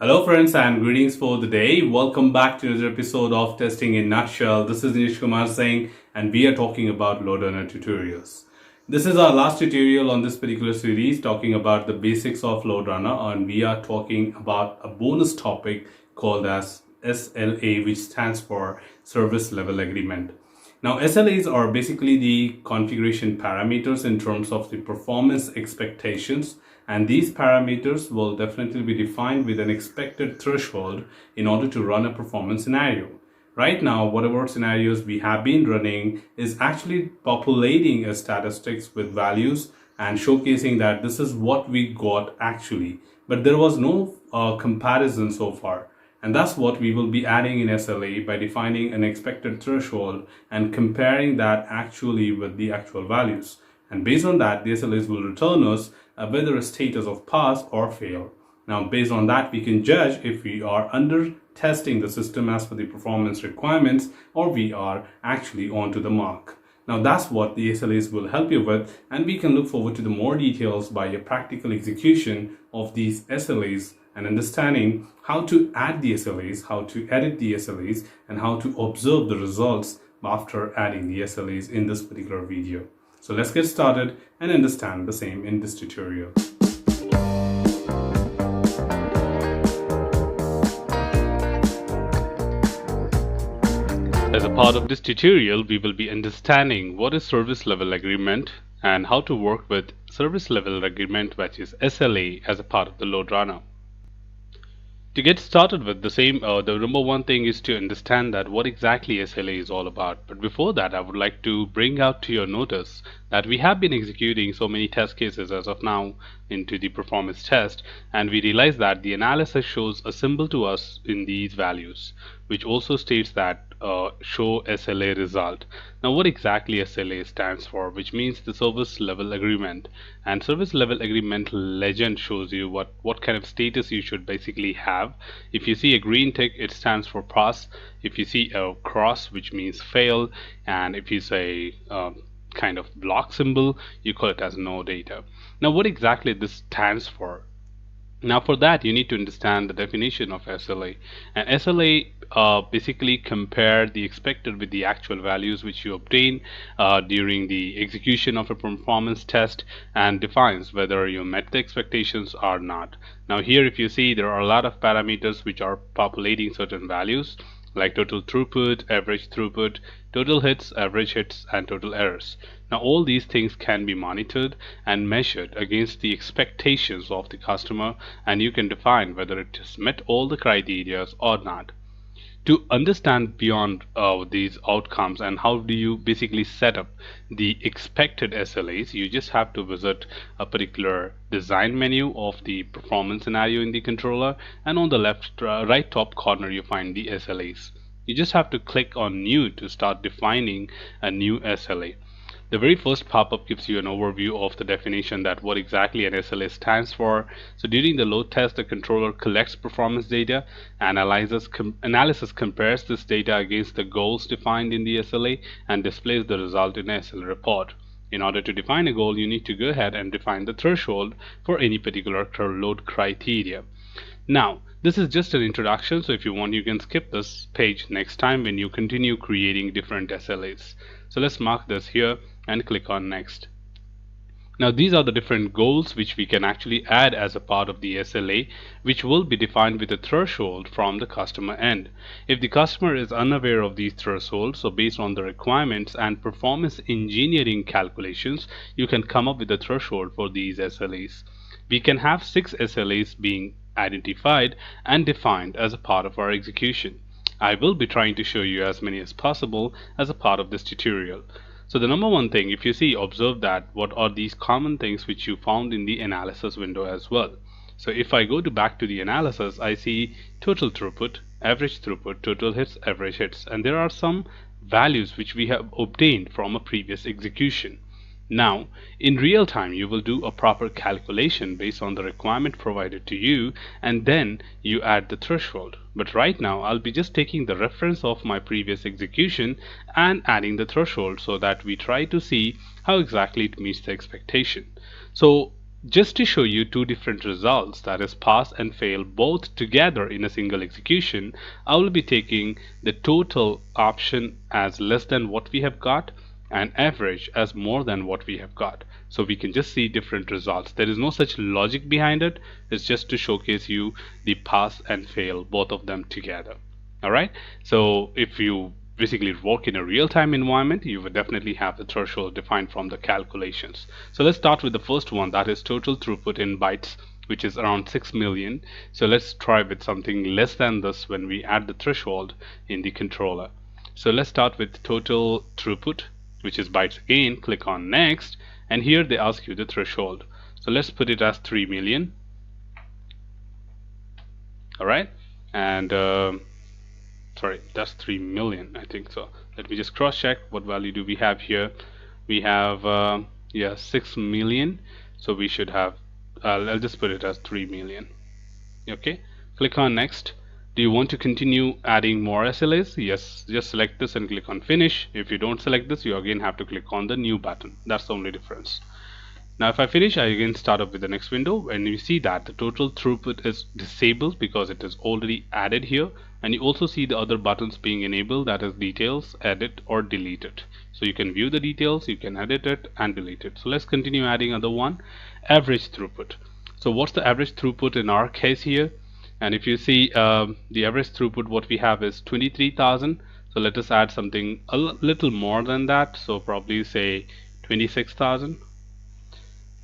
Hello friends and greetings for the day. Welcome back to another episode of Testing in Nutshell. This is Nish Kumar Singh and we are talking about Loadrunner tutorials. This is our last tutorial on this particular series talking about the basics of Loadrunner, and we are talking about a bonus topic called as SLA, which stands for Service Level Agreement. Now, SLAs are basically the configuration parameters in terms of the performance expectations, and these parameters will definitely be defined with an expected threshold in order to run a performance scenario. Right now, whatever scenarios we have been running is actually populating a statistics with values and showcasing that this is what we got actually, but there was no comparison so far. And that's what we will be adding in SLA by defining an expected threshold and comparing that actually with the actual values. And based on that, the SLAs will return us whether a status of pass or fail. Now, based on that, we can judge if we are under testing the system as per the performance requirements or we are actually onto the mark. Now, that's what the SLAs will help you with, and we can look forward to the more details by a practical execution of these SLAs and understanding how to add the SLAs, how to edit the SLAs, and how to observe the results after adding the SLAs in this particular video. So let's get started and understand the same in this tutorial. As a part of this tutorial, we will be understanding what is service level agreement and how to work with service level agreement, which is SLA, as a part of the Loadrunner. To get started with the same, the number one thing is to understand that what exactly SLA is all about. But before that, I would like to bring out to your notice that we have been executing so many test cases as of now into the performance test, and we realize that the analysis shows a symbol to us in these values, which also states that show SLA result. Now, what exactly SLA stands for, which means the service level agreement, and service level agreement legend shows you what kind of status you should basically have. If you see a green tick, it stands for pass. If you see a cross, which means fail, and if you say kind of block symbol, you call it as no data. Now, what exactly this stands for? Now, for that, you need to understand the definition of SLA. And SLA basically compare the expected with the actual values which you obtain during the execution of a performance test, and defines whether you met the expectations or not. Now, here if you see, there are a lot of parameters which are populating certain values, like total throughput, average throughput, total hits, average hits, and total errors. Now, all these things can be monitored and measured against the expectations of the customer, and you can define whether it has met all the criteria or not. To understand beyond these outcomes and how do you basically set up the expected SLAs, you just have to visit a particular design menu of the performance scenario in the controller, and on the right top corner you find the SLAs. You just have to click on new to start defining a new SLA. The very first pop-up gives you an overview of the definition, that what exactly an SLA stands for. So during the load test, the controller collects performance data, analysis compares this data against the goals defined in the SLA, and displays the result in an SLA report. In order to define a goal, you need to go ahead and define the threshold for any particular load criteria. Now, this is just an introduction, so if you want, you can skip this page next time when you continue creating different SLAs. So let's mark this here and click on next. Now, these are the different goals which we can actually add as a part of the SLA, which will be defined with a threshold from the customer end. If the customer is unaware of these thresholds, so based on the requirements and performance engineering calculations, you can come up with a threshold for these SLAs. We can have 6 SLAs being identified and defined as a part of our execution. I will be trying to show you as many as possible as a part of this tutorial. So the number one thing, if you see, observe that what are these common things which you found in the analysis window as well. So if I go back to the analysis, I see total throughput, average throughput, total hits, average hits, and there are some values which we have obtained from a previous execution. Now, in real time, you will do a proper calculation based on the requirement provided to you, and then you add the threshold. But right now, I'll be just taking the reference of my previous execution and adding the threshold so that we try to see how exactly it meets the expectation. So just to show you two different results, that is pass and fail both together in a single execution, I will be taking the total option as less than what we have got and average as more than what we have got. So we can just see different results. There is no such logic behind it. It's just to showcase you the pass and fail, both of them together. Alright, so if you basically work in a real-time environment, you would definitely have the threshold defined from the calculations. So let's start with the first one, that is total throughput in bytes, which is around 6 million. So let's try with something less than this when we add the threshold in the controller. So let's start with total throughput, which is bytes again. Click on next, and here they ask you the threshold. So let's put it as 3 million. Alright, and sorry, that's 3 million, I think so. Let me just cross check what value do we have here. We have yeah, 6 million, so we should have I'll just put it as 3 million. Okay, click on next. Do you want to continue adding more SLAs? Yes, just select this and click on finish. If you don't select this, you again have to click on the new button. That's the only difference. Now if I finish, I again start up with the next window, and you see that the total throughput is disabled because it is already added here, and you also see the other buttons being enabled, that is details, edit or delete it. So you can view the details, you can edit it and delete it. So let's continue adding another one, average throughput. So what's the average throughput in our case here? And if you see the average throughput, what we have is 23,000. So let us add something a little more than that, so probably say 26,000.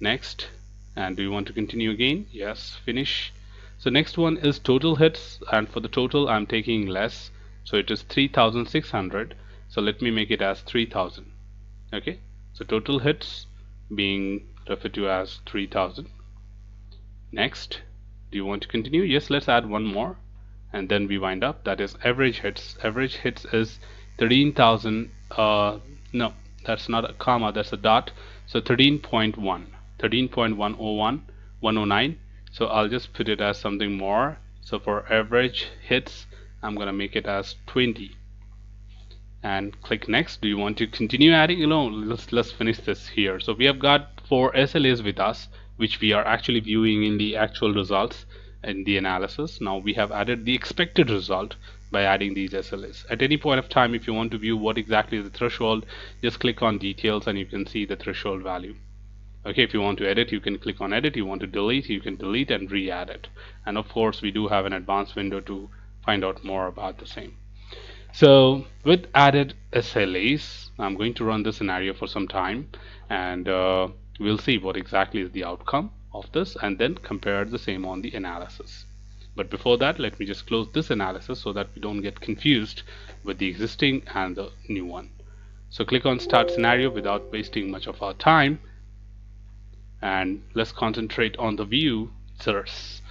Next, and do you want to continue again? Yes, finish. So next one is total hits, and for the total I'm taking less, so it is 3,600. So let me make it as 3,000. Okay, so total hits being referred to as 3,000. Next, do you want to continue? Yes, let's add one more, and then we wind up, that is average hits. Average hits is 13,000. No, that's not a comma, that's a dot. So 13.1, 109. So I'll just put it as something more. So for average hits, I'm gonna make it as 20, and click next. Do you want to continue adding? You know, let's finish this here. So we have got 4 SLAs with us, which we are actually viewing in the actual results in the analysis. Now we have added the expected result by adding these SLAs. At any point of time, if you want to view what exactly is the threshold, just click on details and you can see the threshold value. Okay, if you want to edit, you can click on edit. You want to delete, you can delete and re-add it. And of course, we do have an advanced window to find out more about the same. So with added SLAs, I'm going to run the scenario for some time, and we'll see what exactly is the outcome of this and then compare the same on the analysis. But before that, let me just close this analysis so that we don't get confused with the existing and the new one. So click on start scenario without wasting much of our time, and let's concentrate on the view source.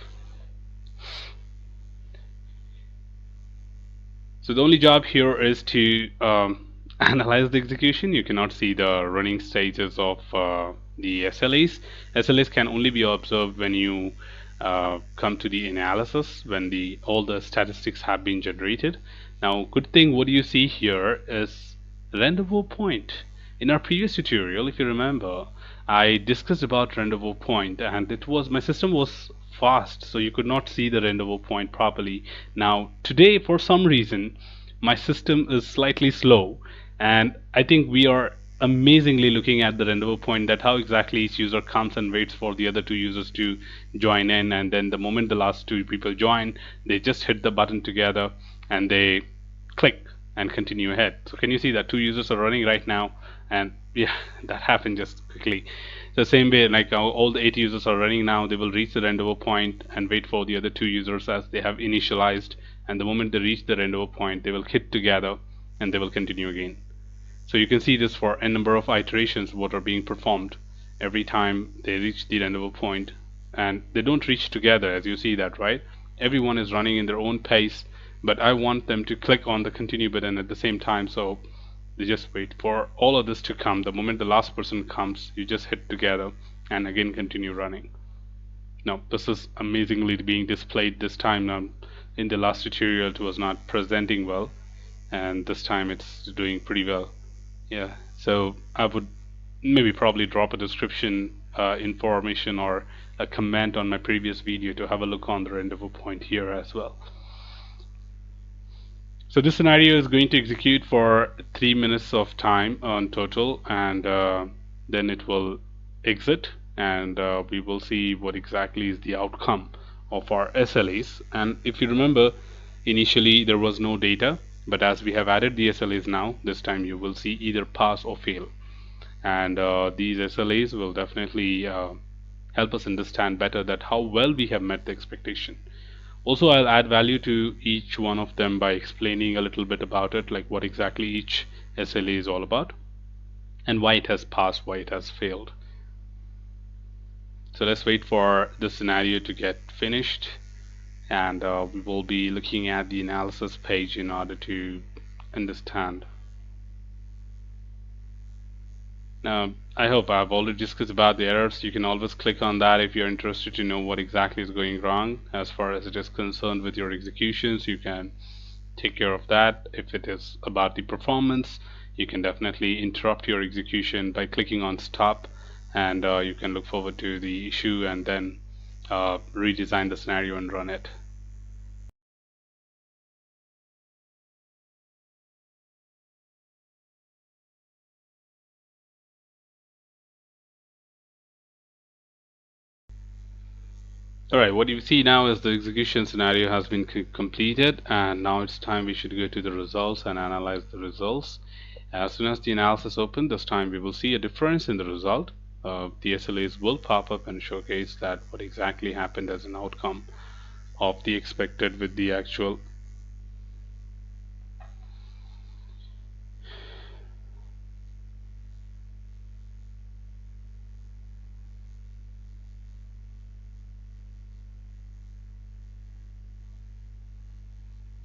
So the only job here is to analyze the execution. You cannot see the running stages of the SLAs. SLAs can only be observed when you come to the analysis, when all the statistics have been generated. Now, good thing what you see here is rendezvous point. In our previous tutorial, if you remember, I discussed about rendezvous point, and my system was fast, so you could not see the rendezvous point properly. Now today, for some reason, my system is slightly slow, and I think we are amazingly looking at the rendezvous point, that how exactly each user comes and waits for the other 2 users to join in, and then the moment the last 2 people join, they just hit the button together and they click and continue ahead. So can you see that 2 users are running right now? And yeah, that happened just quickly. The same way, like all the 8 users are running now, they will reach the rendezvous point and wait for the other 2 users as they have initialized, and the moment they reach the rendezvous point, they will hit together and they will continue again. So you can see this for a number of iterations what are being performed every time they reach the rendezvous point, and they don't reach together, as you see that, right? Everyone is running in their own pace, but I want them to click on the continue button at the same time, so they just wait for all of this to come. The moment the last person comes, you just hit together and again continue running. Now this is amazingly being displayed this time. Now in the last tutorial it was not presenting well, and this time it's doing pretty well. Yeah, so I would maybe probably drop a description information or a comment on my previous video to have a look on the rendezvous point here as well. So this scenario is going to execute for 3 minutes of time on total, and then it will exit, and we will see what exactly is the outcome of our SLAs. And if you remember, initially there was no data, but as we have added the SLAs now, this time you will see either pass or fail. And these SLAs will definitely help us understand better that how well we have met the expectation. Also, I'll add value to each one of them by explaining a little bit about it, like what exactly each SLA is all about and why it has passed, why it has failed. So let's wait for the scenario to get finished, and we will be looking at the analysis page in order to understand. Now, I hope I've already discussed about the errors. You can always click on that if you're interested to know what exactly is going wrong. As far as it is concerned with your executions, you can take care of that. If it is about the performance, you can definitely interrupt your execution by clicking on stop, and you can look forward to the issue and then redesign the scenario and run it. Alright, what you see now is the execution scenario has been completed, and now it's time we should go to the results and analyze the results. As soon as the analysis opens, this time we will see a difference in the result. The SLAs will pop up and showcase that what exactly happened as an outcome of the expected with the actual.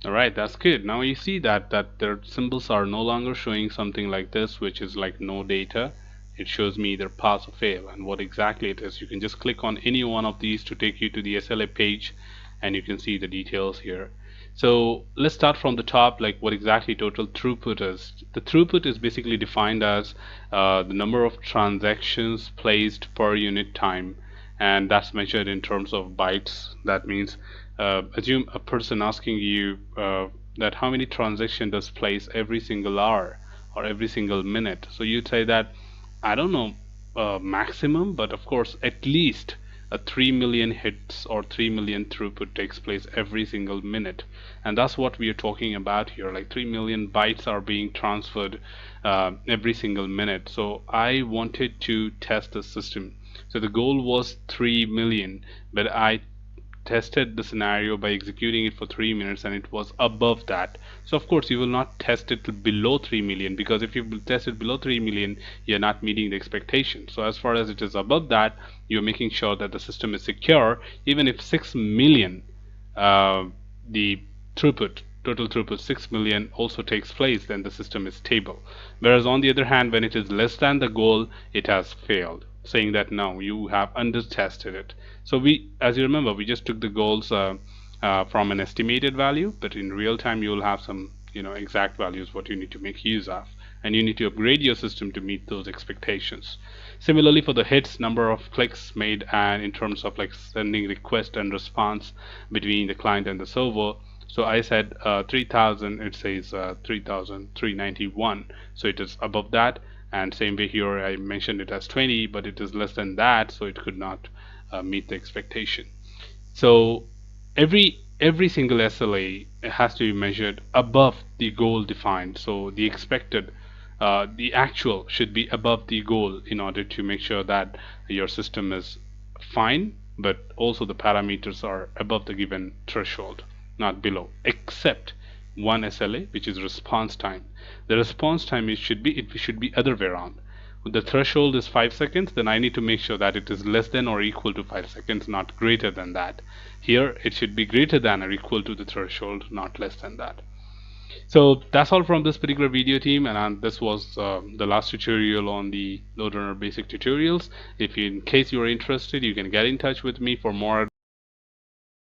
Alright, that's good. Now you see that their symbols are no longer showing something like this, which is like no data. It shows me either pass or fail, and what exactly it is. You can just click on any one of these to take you to the SLA page, and you can see the details here. So let's start from the top, like what exactly total throughput is. The throughput is basically defined as the number of transactions placed per unit time, and that's measured in terms of bytes. That means assume a person asking you that how many transactions does place every single hour or every single minute. So you'd say that I don't know maximum, but of course at least 3 million hits or 3 million throughput takes place every single minute, and that's what we are talking about here. Like 3 million bytes are being transferred every single minute. So I wanted to test the system. So the goal was 3 million, but I tested the scenario by executing it for 3 minutes and it was above that. So of course you will not test it below 3 million, because if you test it below 3 million, you're not meeting the expectation. So as far as it is above that, you're making sure that the system is secure. Even if 6 million the throughput, total throughput 6 million also takes place, then the system is stable. Whereas on the other hand, when it is less than the goal, it has failed, saying that no, you have under tested it. So we, as you remember, we just took the goals from an estimated value, but in real time you will have some exact values what you need to make use of, and you need to upgrade your system to meet those expectations. Similarly, for the hits, number of clicks made, and in terms of like sending request and response between the client and the server. So I said 3000, it says 3391, so it is above that. And same way here, I mentioned it as 20, but it is less than that, so it could not meet the expectation. So every single SLA has to be measured above the goal defined. So the expected, the actual should be above the goal in order to make sure that your system is fine, but also the parameters are above the given threshold, not below, except one SLA, which is response time. The response time should be other way around. When the threshold is 5 seconds, then I need to make sure that it is less than or equal to 5 seconds, not greater than that. Here it should be greater than or equal to the threshold, not less than that. So that's all from this particular video, team, and this was the last tutorial on the Loadrunner basic tutorials. If in case you are interested, you can get in touch with me for more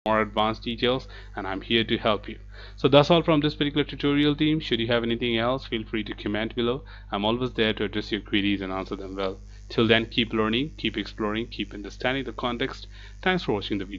advanced details, and I'm here to help you. So that's all from this particular tutorial, team. Should you have anything else, feel free to comment below. I'm always there to address your queries and answer them well. Till then, keep learning, keep exploring, keep understanding the context. Thanks for watching the video.